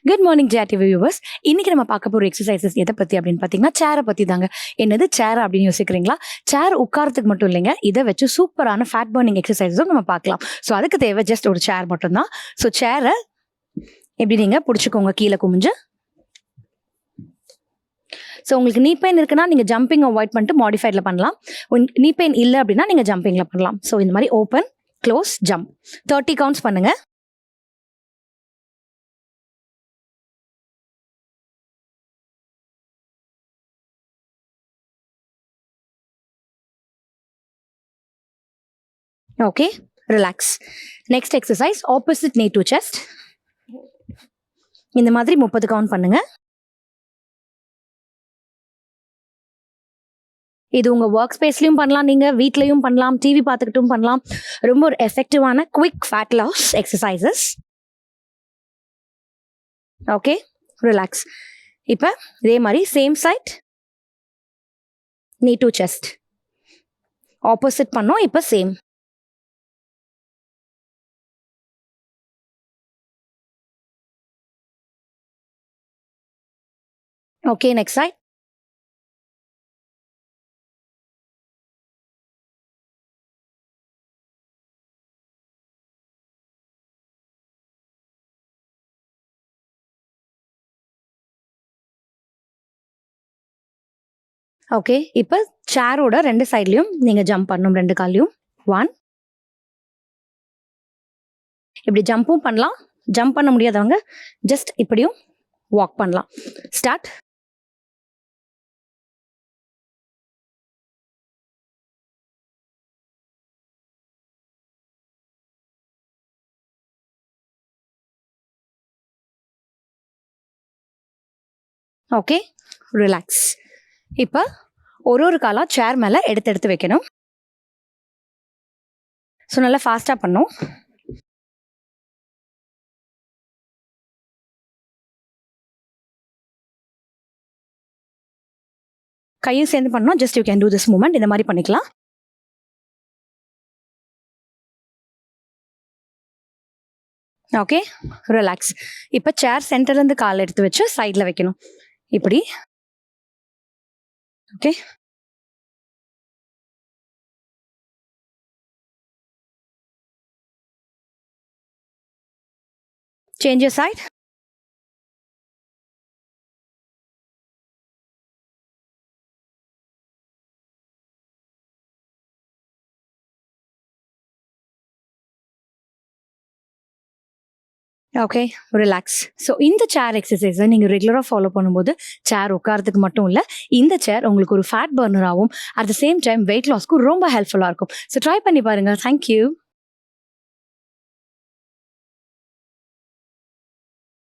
Good morning ஜிஆர்டிவி viewers. இன்னைக்கு நம்ம பார்க்க போகிற எக்ஸசைசஸ் எதை பற்றி அப்படின்னு பார்த்தீங்கன்னா சேரை பற்றி தாங்க. என்னது சேர் அப்படின்னு யோசிக்கிறீங்களா? சேர் உட்காரத்துக்கு மட்டும் இல்லைங்க, இதை வச்சு சூப்பரான ஃபேட் பர்னிங் எக்ஸசைஸும் நம்ம பார்க்கலாம். ஸோ அதுக்கு தேவை ஜஸ்ட் ஒரு சேர் மட்டும்தான். ஸோ சேரை எப்படி நீங்கள் பிடிச்சிக்கோங்க கீழே குமிஞ்சு. ஸோ உங்களுக்கு நீ பெயின் இருக்குன்னா நீங்கள் ஜம்பிங் அவாய்ட் பண்ணிட்டு மாடிஃபைடில் பண்ணலாம். நீ பெயின் இல்லை அப்படின்னா நீங்கள் ஜம்பிங்கில் பண்ணலாம். ஸோ இந்த மாதிரி ஓப்பன், க்ளோஸ், ஜம்ப் 30 கவுண்ட்ஸ் பண்ணுங்க. Okay, relax. Next exercise opposite knee to chest. இந்த மாதிரி 30 கவுண்ட் பண்ணுங்க. இது உங்க ஒர்க் ஸ்பேஸ்லயும் பண்ணலாம், நீங்க வீட்லயும் பண்ணலாம், டிவி பார்த்துக்கிட்டும் பண்ணலாம். ரொம்ப ஒரு எஃபெக்டிவான quick fat loss exercises. Okay, relax. இப்போ இதே மாதிரி same side knee to chest. Opposite பண்ணோம், இப்போ same. Okay, next side. Okay, இப்போ சேரோட ரெண்டு சைட்லையும் நீங்க ஜம்ப் பண்ணணும், ரெண்டு காலையும். 1. இப்படி ஜம்பும் பண்ணலாம், ஜம்ப் பண்ண முடியாதவங்க ஜஸ்ட் இப்படியும் வாக் பண்ணலாம். ஸ்டார்ட். Okay, relax. இப்போ ஒரு காலா சேர் மேலே எடுத்து வைக்கணும். ஸோ நல்லா ஃபாஸ்ட்டாக பண்ணும். கையும் சேர்ந்து பண்ணோம். Just you can do this movement. இந்த மாதிரி பண்ணிக்கலாம். Okay, relax. இப்போ சேர் சென்டர்லேருந்து கால் எடுத்து வச்சு சைடில் வைக்கணும், இப்படி. Okay, change your side. Okay, relax. So இந்த சேர் எக்ஸசைஸை நீங்கள் ரெகுலராக ஃபாலோ பண்ணும்போது சேர் உட்காரத்துக்கு மட்டும் இல்லை, இந்த சேர் உங்களுக்கு ஒரு ஃபேட் பர்னராகவும் at the same time weight லாஸ்க்கும் ரொம்ப ஹெல்ப்ஃபுல்லாக இருக்கும். ஸோ ட்ரை பண்ணி பாருங்கள். தேங்க்யூ.